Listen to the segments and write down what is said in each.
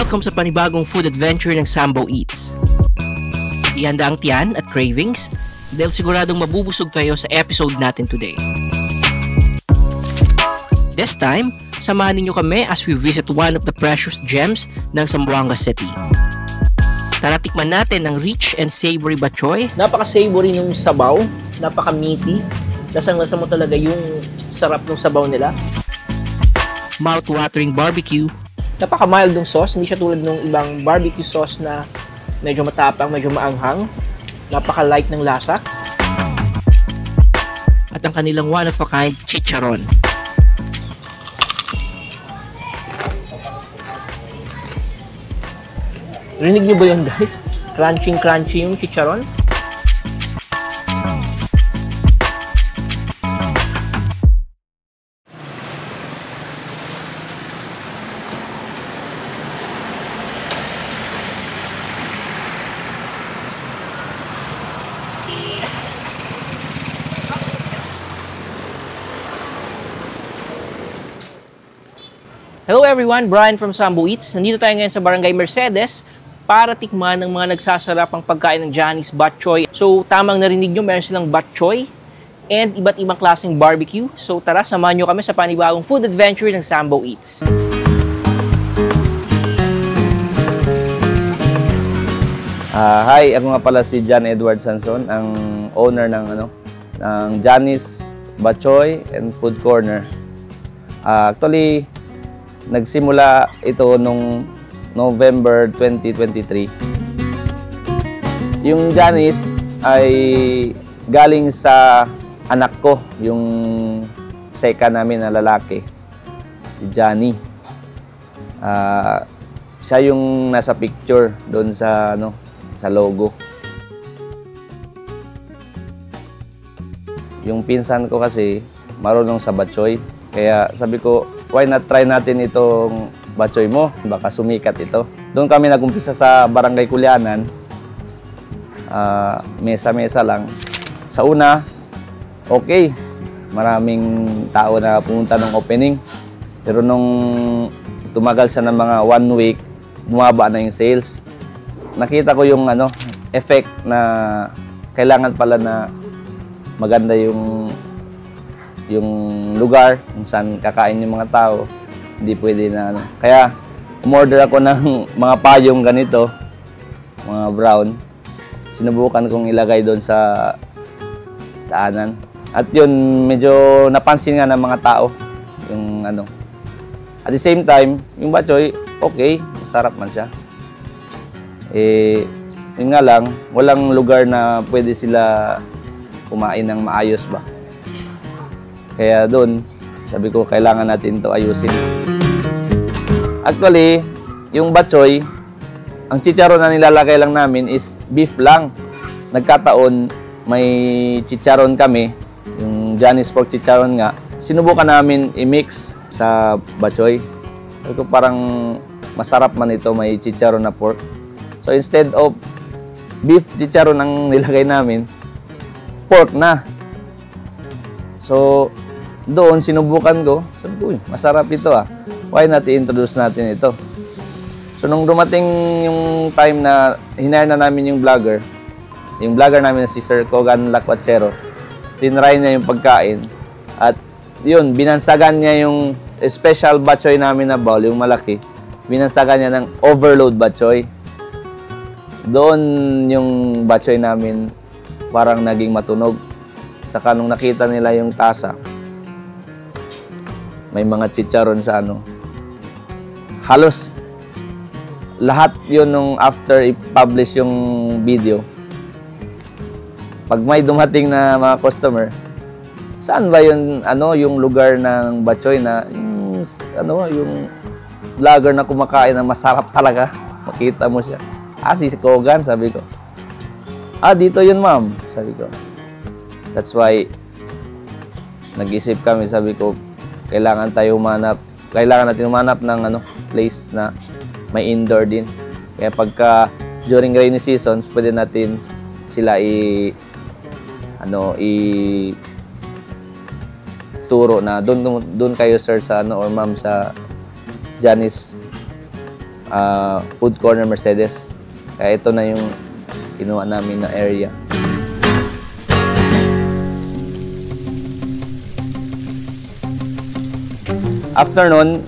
Welcome sa panibagong food adventure ng Sambo Eats. Ihanda ang tiyan at cravings dahil siguradong mabubusog kayo sa episode natin today. This time, samahan ninyo kami as we visit one of the precious gems ng Zamboanga City. Tara tikman natin ang rich and savory bok choy. Napaka-savory ng sabaw, napaka-meaty. Lasang-lasa mo talaga yung sarap ng sabaw nila. Mouth-watering barbecue. Napaka-mild ng sauce, hindi siya tulad ng ibang barbecue sauce na medyo matapang, medyo maanghang. Napaka-light ng lasa. At ang kanilang one-of-a-kind chicharon. Rinig niyo ba yun, guys? Crunching-crunchy yung chicharon. Hello everyone, Brian from Sambo Eats. Nandito tayo ngayon sa Barangay Mercedes para tikman ng mga nagsasarapang pagkain ng Johnny's Bok Choy. So, tamang narinig nyo, meron silang bok choy and iba't ibang klaseng barbecue. So, tara, samahan nyo kami sa panibagong food adventure ng Sambo Eats. Hi, ako nga pala si John Edward Sanson, ang owner ng Johnny's Bok Choy and Food Corner. Actually, nagsimula ito nung November 2023. Yung Johnny's ay galing sa anak ko, yung second namin na lalaki, si Johnny. Siya yung nasa picture doon sa sa logo. Yung pinsan ko kasi marunong sa bok choy, kaya sabi ko, why not try natin itong bok choy mo? Baka sumikat ito. Doon kami nag-umpisa sa Barangay Kulianan. Mesa-mesa lang. Sa una, okay. Maraming tao na pumunta ng opening. Pero nung tumagal siya ng mga 1 week, bumaba na yung sales. Nakita ko yung effect na kailangan pala na maganda yung lugar kung saan kakain yung mga tao. Hindi pwede na Kaya umorder ako ng mga payong ganito, mga brown. Sinubukan kong ilagay doon sa daanan. At yun, medyo napansin nga ng mga tao yung At the same time, yung bok choy, okay, masarap man siya. Yun nga lang, walang lugar na pwede sila kumain ng maayos ba. Kaya doon, sabi ko, kailangan natin to ayusin. Actually, yung bok choy, ang chicharon na nilalagay lang namin is beef lang. Nagkataon, may chicharon kami, yung Johnny's pork chicharon nga. Sinubukan namin i-mix sa bok choy. Sabi ko, parang masarap man ito, may chicharon na pork. So instead of beef chicharon ang nilagay namin, pork na. So, doon sinubukan ko, sabi ko, masarap ito Why not i-introduce natin ito? So, nung dumating yung time na hinire na namin yung vlogger namin na si Sir Kogan Lacwatsero, tinry niya yung pagkain, at yun, binansagan niya yung special bok choy namin na bowl, yung malaki, binansagan niya ng overload bok choy. Doon yung bok choy namin parang naging matunog. Tsaka nung nakita nila yung tasa, may mga chicharon sa halos lahat yun nung after i-publish yung video. Pag may dumating na mga customer, saan ba yun, yung lugar ng bok choy na, yung vlogger na kumakain na masarap talaga, makita mo siya. Si Kogan, sabi ko. Dito yun, ma'am, sabi ko. That's why nag-isip kami, sabi ko, kailangan natin humanap ng place na may indoor din. Kaya pagka during rainy seasons, pwede natin sila turo na doon kayo sir sa or ma'am sa Johnny's Food Corner Mercedes. Kaya ito na yung kinuha namin na area. After nun,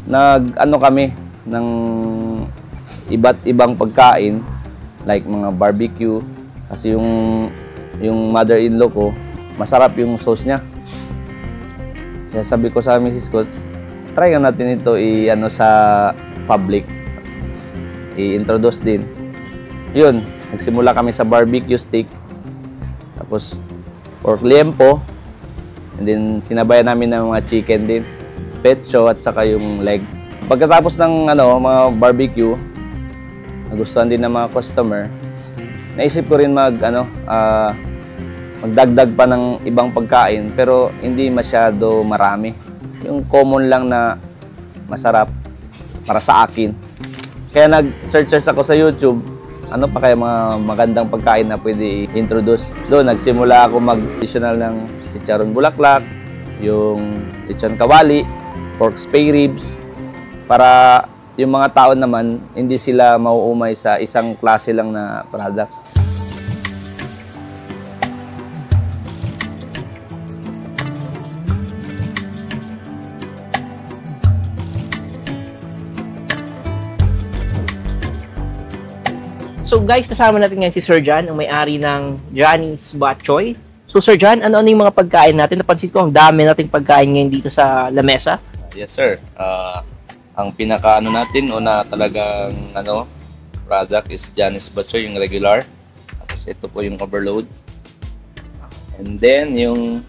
nag-ano kami ng iba't ibang pagkain like mga barbecue kasi yung mother-in-law ko, masarap yung sauce niya. Kaya sabi ko sa misis ko, try nga natin ito i-ano sa public. I-introduce din. Yun, nagsimula kami sa barbecue steak. Tapos pork liempo. And then sinabayan namin ng mga chicken din. Pecho at saka yung leg. Pagkatapos ng mga barbecue, nagustuhan din ng mga customer. Naisip ko rin magdagdag pa ng ibang pagkain pero hindi masyado marami. Yung common lang na masarap para sa akin. Kaya nag-search ako sa YouTube, ano pa kaya mga magandang pagkain na pwede i-introduce. Doon nagsimula ako mag-additional ng chicharon bulaklak, yung lechon kawali, pork spare ribs, para yung mga tao naman hindi sila mauumay sa isang klase lang na product. So guys, kasama natin ngayon si Sir John, ang may-ari ng Johnny's Bok Choy. So Sir John, ano yung mga pagkain natin? Napansin ko ang dami nating pagkain ngayon dito sa lamesa. Yes sir. Ang pinaka natin o na talagang product is Johnny's Bok Choy, yung regular. Tapos ito po yung overload. And then yung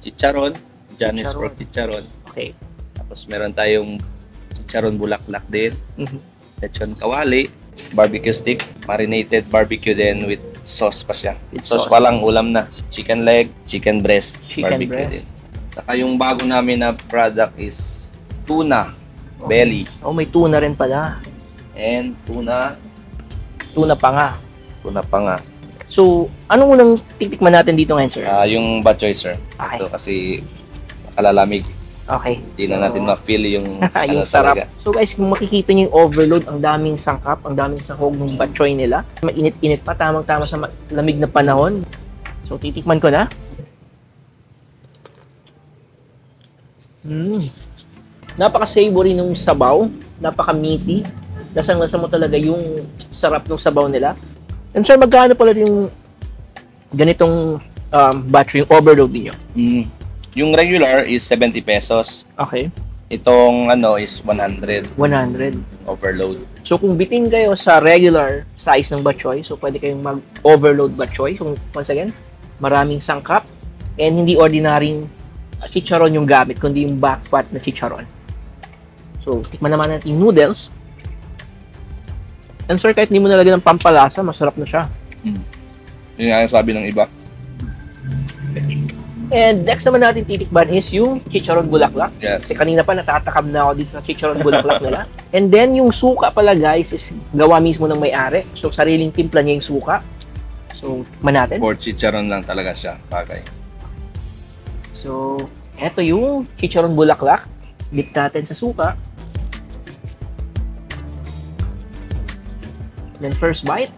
chicharon, Johnny's pork chicharon. Okay. Tapos meron tayong chicharon bulaklak din. Lechon kawali, barbecue stick, marinated barbecue then with sauce pa siya. With sauce pa lang, ulam na. Chicken leg, chicken breast, barbecue din. Saka yung bago namin na product is tuna belly. Oh, may tuna rin pala. And tuna pa nga. Tuna pa nga. So, ano unang titikman natin dito ngayon, sir? Yung Bok Choy, sir. Okay. Ito kasi nakalalamig. Okay. Hindi na natin ma-feel yung yung sarap. Talaga. So guys, kung makikita niyo yung overload, ang daming sangkap, ang daming sahog ng Bok Choy nila. Mainit-init pa, tamang-tama sa lamig na panahon. So titikman ko na. Napaka-savory nung sabaw, napaka-meaty. Lasang-lasa mo talaga yung sarap ng sabaw nila. And sir, magkano pala yung ganitong Bok Choy, yung overload niyo? Yung regular is 70 pesos. Okay. Itong is 100. 100. Overload. So kung bitin kayo sa regular size ng Bok Choy, so pwede kayong mag-overload Bok Choy. Kung once again, maraming sangkap and hindi ordinaryong chicharon yung gamit, kundi yung back fat na chicharon. So tikman naman natin yung noodles. And sir, kahit hindi mo nalagyan ng pampalasa, masarap na siya. Yun nga yung sabi ng iba. And next naman natin titikman is yung chicharon bulaklak. Yes. Kasi kanina pa natatakam na ako dito sa chicharon bulaklak nila. And then yung suka pala guys is gawa mismo ng may-ari. So sariling timpla niya yung suka. So tikman natin. For chicharon lang talaga siya, bagay. So eto yung chicharon bulaklak. Dip natin sa suka. Then first bite.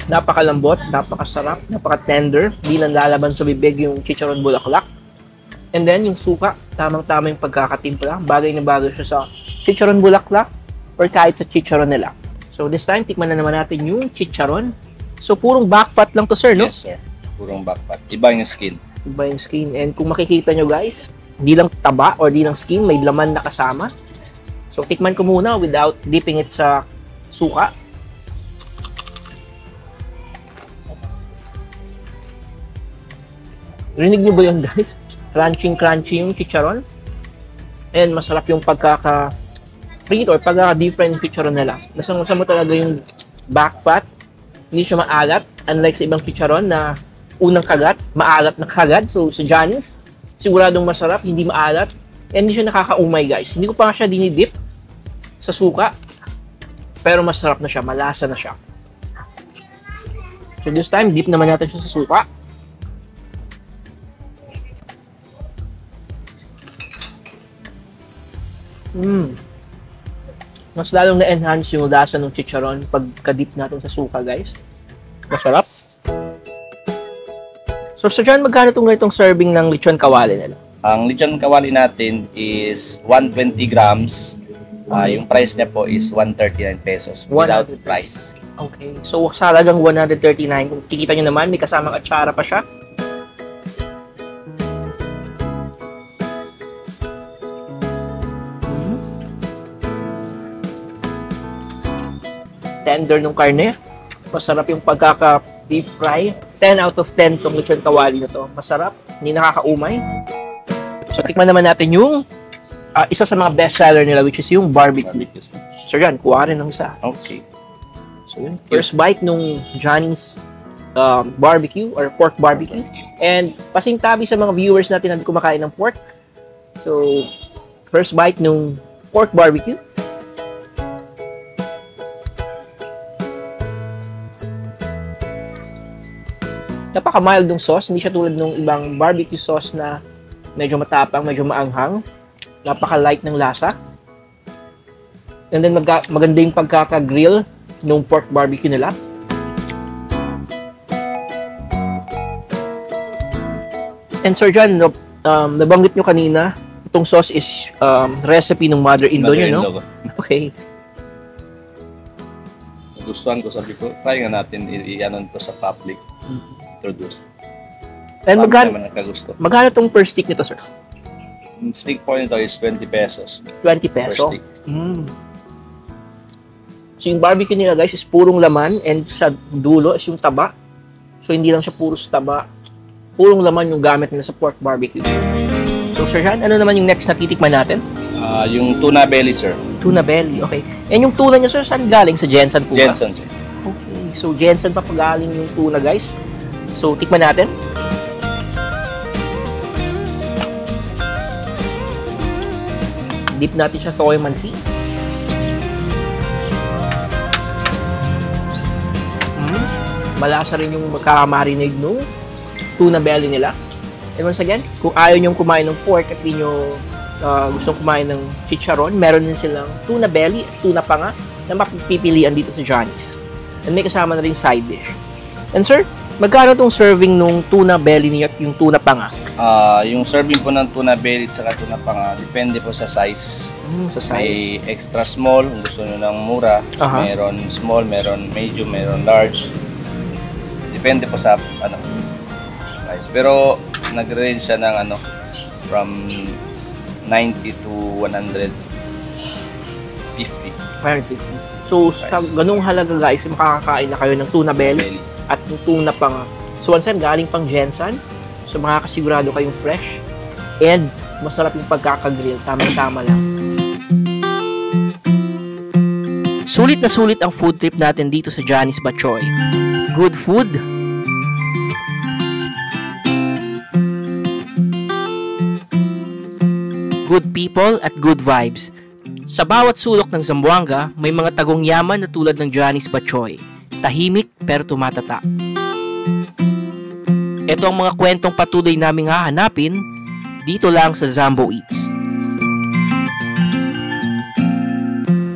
Napakalambot, napakasarap, napaka-tender. Di lang lalaban sa bibig yung chicharon bulaklak. And then yung suka, tamang-tama yung pagkakatimpla. Bagay na bagay siya sa chicharon bulaklak or kahit sa chicharon nila. So this time, tikman na naman natin yung chicharon. So purong back fat lang to sir, no? Yes sir, purong back fat. Iba yung skin. Iba yung skin. And kung makikita nyo guys, hindi lang taba or di lang skin, may laman na kasama. So tikman ko muna without dipping it sa suka. Rinig nyo ba yun guys? Crunchy yung chicharon. And masarap yung pagkaka-frito or pagkaka-different yung chicharon nila. Lasang-lasa mo talaga yung back fat. Hindi siya maalat. Unlike sa ibang chicharon na unang kagat, maalat na kagat. So sa Johnny's, siguradong masarap, hindi maalat. And hindi siya nakakaumay guys. Hindi ko pa siya dinidip sa suka. Pero masarap na siya, malasa na siya. So this time, dip naman natin siya sa suka. Mas lalong na-enhance yung lasa ng chicharon pagka-dip natin sa suka, guys. Masarap. So, Sir John, magkano itong ganitong serving ng lechon kawali nila? Ang lechon kawali natin is 120 grams. Yung price niya po is 139 pesos without price. Okay. So, sa halagang 139, kung kikita nyo naman, may kasamang atsara pa siya. Tender ng karne. Masarap yung pagkaka-deep fry. 10 out of 10 tong lechon kawali na to. Masarap. Hindi nakakaumay. So, tikman naman natin yung isa sa mga best seller nila, which is yung barbecue. So, yan, kuha rin ng isa. Okay. So, yun. First bite nung Johnny's barbecue or pork barbecue. And pasingtabi sa mga viewers natin na kumakain ng pork. So, first bite nung pork barbecue. Napaka-mild ng sauce. Hindi siya tulad ng ibang barbecue sauce na medyo matapang, medyo maanghang. Napaka-light ng lasa. And then maganda yung pagkaka-grill ng pork barbecue nila. And Sir John, nabanggit nyo kanina, itong sauce is recipe ng mother-in-law nyo, no? Okay. Gustuhan ko, sabi ko, try nga natin i-anon ko sa public. Introduce. And magkano itong per stick nito, sir? Stick po nito is 20 pesos. 20 peso? Per stick. So yung barbecue nila, guys, is purong laman and sa dulo is yung taba. So hindi lang siya puros taba. Purong laman yung gamit nila sa pork barbecue. So Sir John, ano naman yung next na titikman natin? Yung tuna belly, sir. Tuna belly, okay. And yung tuna niya, sir, saan galing? Sa Jensen po ba? Jensen, sir. Okay, so Jensen pa pagaling yung tuna, guys. So, tikman natin. Dip natin siya sa toyo mansi. Malasa rin yung magkakamarinade no tuna belly nila. And once again, kung ayaw nyo kumain ng pork at di nyo gustong kumain ng chicharon, meron din silang tuna belly at tuna panga na mapipilian dito sa Johnny's. And may kasama na rin side dish. And sir, magkano tong serving nung tuna belly niyo at yung tuna panga? Yung serving po ng tuna belly at saka tuna panga, depende po sa size. Sa size? May extra small, kung gusto nyo ng mura. Meron small, meron medium, meron large. Depende po sa price. Pero nag-range siya ng from 90 to 150. 150. So, sa ganung halaga, guys, makakakain na kayo ng tuna belly at yung tuna panga. So, once again, galing pang Jensen. So, makakasigurado kayong fresh and masarap yung pagkakagrill. Tama-tama lang. Sulit na sulit ang food trip natin dito sa Johnny's Batchoy. Good food, good people at good vibes. Sa bawat sulok ng Zamboanga, may mga tagong yaman na tulad ng Johnny's Batchoy. Tahimik pero tumatatak. Ito ang mga kwentong patuloy naming hahanapin dito lang sa Zambo Eats.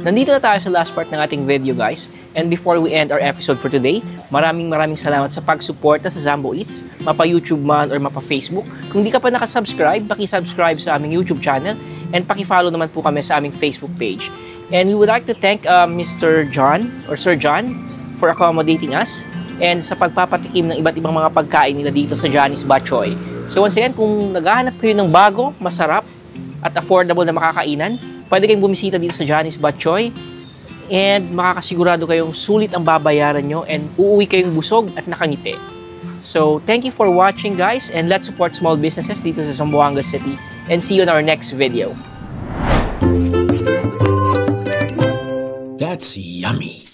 Nandito na tayo sa last part ng ating video, guys. And before we end our episode for today, maraming salamat sa pagsuporta sa Zambo Eats, mapa YouTube man or mapa Facebook. Kung di ka pa nakasubscribe, paki-subscribe sa aming YouTube channel and paki-follow naman po kami sa aming Facebook page. And we would like to thank Mr. John or Sir John for accommodating us and sa pagpapatikim ng iba't ibang mga pagkain nila dito sa Johnny's Batchoy. So once again, kung naghahanap kayo ng bago, masarap at affordable na makakainan, pwede kayong bumisita dito sa Johnny's Batchoy and makakasigurado kayong sulit ang babayaran nyo and uuwi kayong busog at nakangiti. So, thank you for watching, guys, and let's support small businesses dito sa Zamboanga City and see you in our next video. That's yummy.